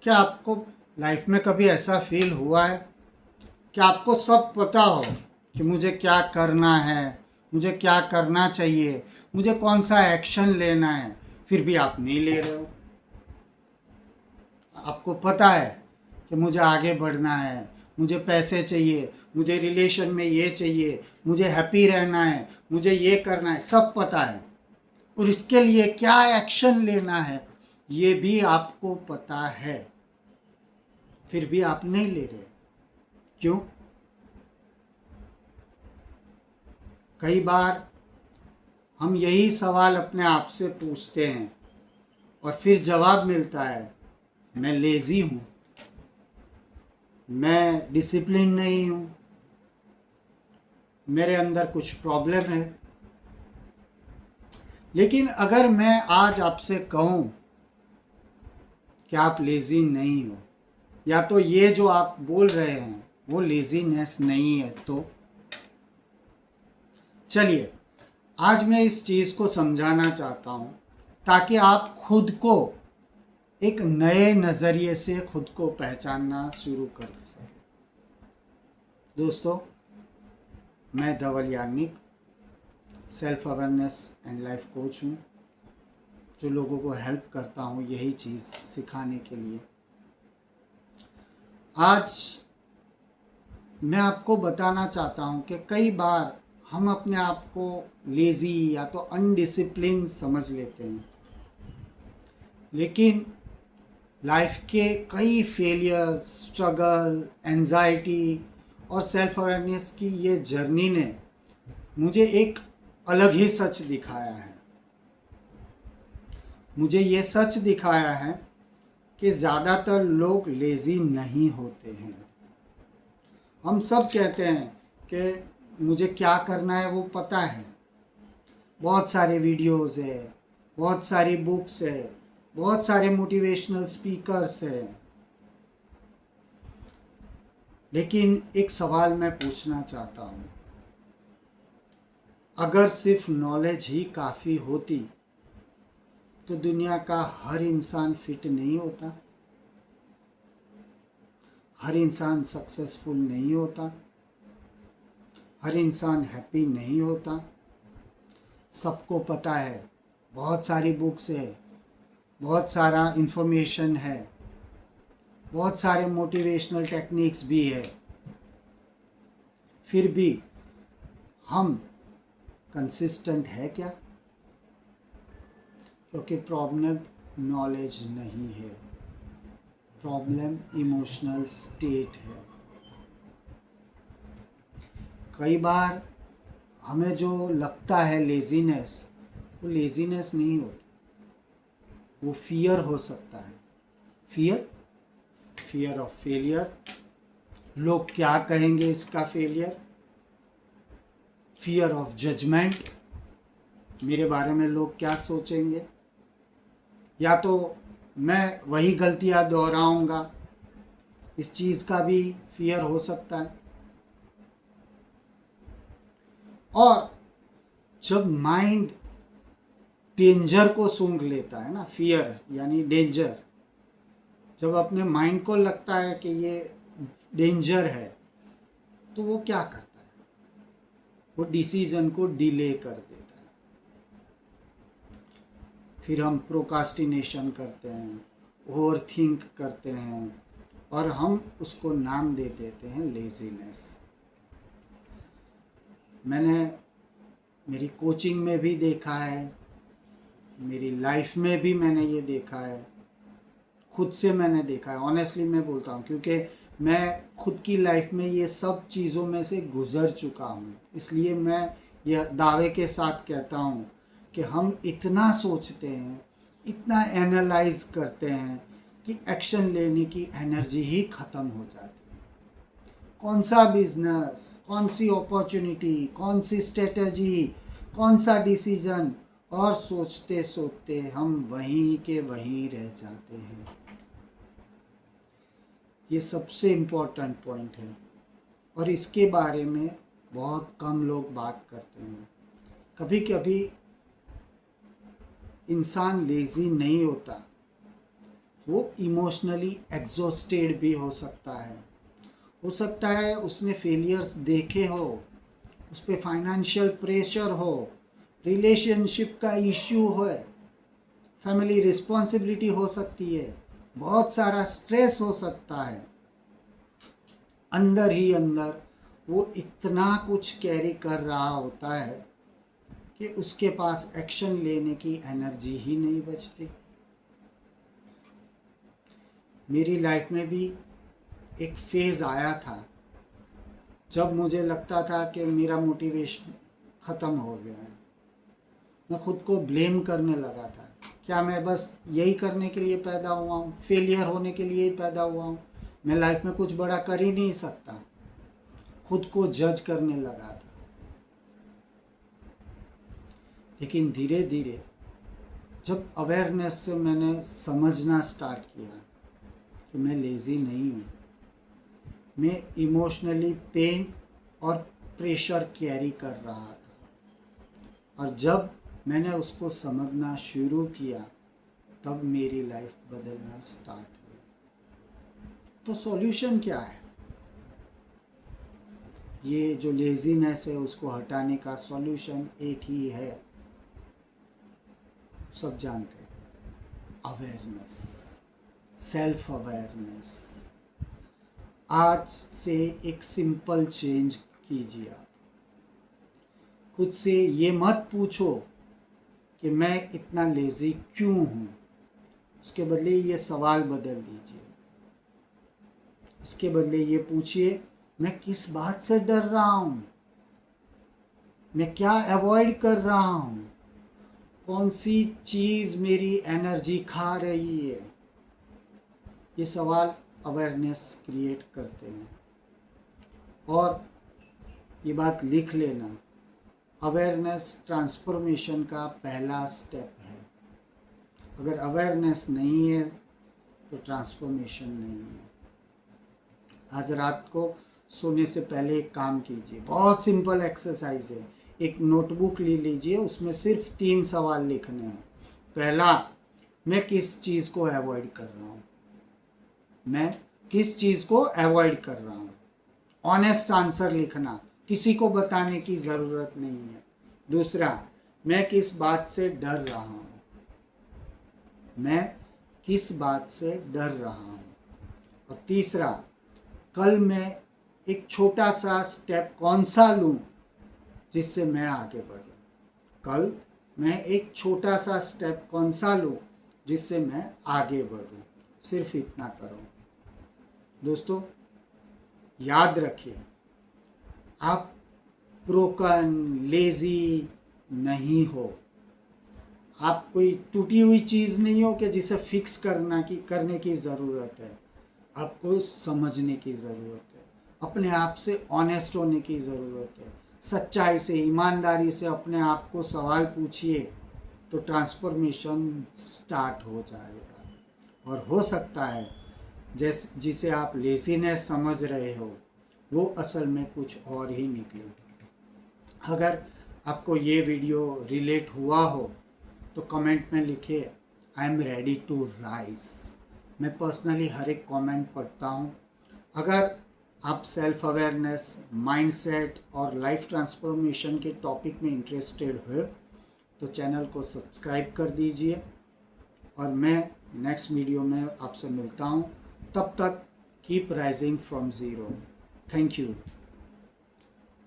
क्या आपको लाइफ में कभी ऐसा फील हुआ है कि आपको सब पता हो कि मुझे क्या करना है, मुझे क्या करना चाहिए, मुझे कौन सा एक्शन लेना है, फिर भी आप नहीं ले रहे हो? आपको पता है कि मुझे आगे बढ़ना है, मुझे पैसे चाहिए, मुझे रिलेशन में ये चाहिए, मुझे हैप्पी रहना है, मुझे ये करना है, सब पता है। और इसके लिए क्या एक्शन लेना है ये भी आपको पता है, फिर भी आप नहीं ले रहे। क्यों? कई बार हम यही सवाल अपने आप से पूछते हैं और फिर जवाब मिलता है, मैं लेज़ी हूँ, मैं डिसिप्लिन नहीं हूँ, मेरे अंदर कुछ प्रॉब्लम है। लेकिन अगर मैं आज आपसे कहूँ कि आप लेज़ी नहीं हो, या तो ये जो आप बोल रहे हैं वो लेज़ीनेस नहीं है, तो चलिए आज मैं इस चीज़ को समझाना चाहता हूँ ताकि आप खुद को एक नए नज़रिए से खुद को पहचानना शुरू कर सकें। दोस्तों, मैं Dhaval Yagnik self awareness and life coach हूँ, जो लोगों को हेल्प करता हूँ यही चीज़ सिखाने के लिए। आज मैं आपको बताना चाहता हूँ कि कई बार हम अपने आप को लेज़ी या तो अनडिसिप्लिन समझ लेते हैं, लेकिन लाइफ के कई फेलियर, स्ट्रगल, एंजाइटी और सेल्फ अवेयरनेस की ये जर्नी ने मुझे एक अलग ही सच दिखाया है। मुझे ये सच दिखाया है कि ज़्यादातर लोग लेज़ी नहीं होते हैं। हम सब कहते हैं कि मुझे क्या करना है वो पता है, बहुत सारे वीडियोस है, बहुत सारी बुक्स है, बहुत सारे मोटिवेशनल स्पीकर्स है। लेकिन एक सवाल मैं पूछना चाहता हूँ, अगर सिर्फ नॉलेज ही काफ़ी होती तो दुनिया का हर इंसान फिट नहीं होता, हर इंसान सक्सेसफुल नहीं होता, हर इंसान हैप्पी नहीं होता। सबको पता है, बहुत सारी बुक्स है, बहुत सारा इंफॉर्मेशन है, बहुत सारे मोटिवेशनल टेक्निक्स भी है, फिर भी हम कंसिस्टेंट है क्या? क्योंकि प्रॉब्लम नॉलेज नहीं है, प्रॉब्लम इमोशनल स्टेट है। कई बार हमें जो लगता है लेज़ीनेस, वो लेज़ीनेस नहीं होती, वो फियर हो सकता है। फियर ऑफ फेलियर, लोग क्या कहेंगे इसका फेलियर, फियर ऑफ जजमेंट, मेरे बारे में लोग क्या सोचेंगे, या तो मैं वही गलतियां दोहराऊंगा, इस चीज़ का भी फियर हो सकता है। और जब माइंड डेंजर को सूंघ लेता है ना, फियर यानी डेंजर, जब अपने माइंड को लगता है कि ये डेंजर है, तो वो क्या करता है, वो डिसीजन को डिले कर देता है। फिर हम प्रोकास्टिनेशन करते हैं, ओवर थिंक करते हैं, और हम उसको नाम दे देते हैं लेज़ीनेस। मैंने मेरी कोचिंग में भी देखा है, मेरी लाइफ में भी मैंने ये देखा है, खुद से मैंने देखा है। ऑनेस्टली मैं बोलता हूँ, क्योंकि मैं खुद की लाइफ में ये सब चीज़ों में से गुज़र चुका हूँ, इसलिए मैं यह दावे के साथ कहता हूँ कि हम इतना सोचते हैं, इतना एनालाइज करते हैं कि एक्शन लेने की एनर्जी ही ख़त्म हो जाती है। कौन सा बिजनेस, कौन सी अपॉर्चुनिटी, कौन सी स्ट्रेटजी, कौन सा डिसीजन, और सोचते सोचते हम वहीं के वहीं रह जाते हैं। ये सबसे इम्पोर्टेंट पॉइंट है और इसके बारे में बहुत कम लोग बात करते हैं। कभी कभी इंसान लेज़ी नहीं होता, वो इमोशनली एग्जॉस्टेड भी हो सकता है उसने फेलियर्स देखे हो, उस पर फाइनेंशियल प्रेशर हो, रिलेशनशिप का इश्यू हो, फैमिली रिस्पॉन्सिबिलिटी हो सकती है, बहुत सारा स्ट्रेस हो सकता है। अंदर ही अंदर वो इतना कुछ कैरी कर रहा होता है कि उसके पास एक्शन लेने की एनर्जी ही नहीं बचती। मेरी लाइफ में भी एक फेज़ आया था जब मुझे लगता था कि मेरा मोटिवेशन ख़त्म हो गया है। मैं खुद को ब्लेम करने लगा था, क्या मैं बस यही करने के लिए पैदा हुआ हूँ, फेलियर होने के लिए ही पैदा हुआ हूँ, मैं लाइफ में कुछ बड़ा कर ही नहीं सकता। खुद को जज करने लगा था। लेकिन धीरे धीरे जब अवेयरनेस से मैंने समझना स्टार्ट किया कि मैं लेज़ी नहीं हूँ, मैं इमोशनली पेन और प्रेशर कैरी कर रहा था, और जब मैंने उसको समझना शुरू किया तब मेरी लाइफ बदलना स्टार्ट हुई। तो सॉल्यूशन क्या है? ये जो लेजीनेस है उसको हटाने का सॉल्यूशन एक ही है, सब जानते हैं, अवेयरनेस, सेल्फ अवेयरनेस। आज से एक सिंपल चेंज कीजिए। आप खुद से ये मत पूछो कि मैं इतना लेज़ी क्यों हूँ, उसके बदले ये सवाल बदल दीजिए। इसके बदले ये पूछिए, मैं किस बात से डर रहा हूँ, मैं क्या अवॉइड कर रहा हूँ, कौन सी चीज़ मेरी एनर्जी खा रही है। ये सवाल अवेयरनेस क्रिएट करते हैं। और ये बात लिख लेना, अवेयरनेस ट्रांसफॉर्मेशन का पहला स्टेप है। अगर अवेयरनेस नहीं है तो ट्रांसफॉर्मेशन नहीं है। आज रात को सोने से पहले एक काम कीजिए, बहुत सिंपल एक्सरसाइज है। एक नोटबुक ले लीजिए, उसमें सिर्फ 3 सवाल लिखने हैं। पहला, मैं किस चीज़ को अवॉइड कर रहा हूँ, मैं किस चीज़ को अवॉइड कर रहा हूँ। ऑनेस्ट आंसर लिखना, किसी को बताने की ज़रूरत नहीं है। दूसरा, मैं किस बात से डर रहा हूँ, मैं किस बात से डर रहा हूँ। और तीसरा, कल मैं एक छोटा सा स्टेप कौन सा लूँ जिससे मैं आगे बढ़ूँ। कल मैं एक छोटा सा स्टेप कौन सा लूँ जिससे मैं आगे बढ़ूँ। सिर्फ इतना करो। दोस्तों, याद रखिए, आप ब्रोकन, लेज़ी नहीं हो। आप कोई टूटी हुई चीज़ नहीं हो कि जिसे फिक्स करने की ज़रूरत है। आपको समझने की ज़रूरत है, अपने आप से ऑनेस्ट होने की ज़रूरत है। सच्चाई से, ईमानदारी से अपने आप को सवाल पूछिए तो ट्रांसफॉर्मेशन स्टार्ट हो जाएगा। और हो सकता है जिसे आप लेज़ीनेस समझ रहे हो वो असल में कुछ और ही निकले। अगर आपको ये वीडियो रिलेट हुआ हो तो कमेंट में लिखिए, I am ready to rise. मैं पर्सनली हर एक कमेंट पढ़ता हूँ। अगर आप सेल्फ अवेयरनेस, माइंडसेट और लाइफ ट्रांसफॉर्मेशन के टॉपिक में इंटरेस्टेड हो तो चैनल को सब्सक्राइब कर दीजिए। और मैं नेक्स्ट वीडियो में आपसे मिलता हूँ। तब तक keep rising from zero. Thank you.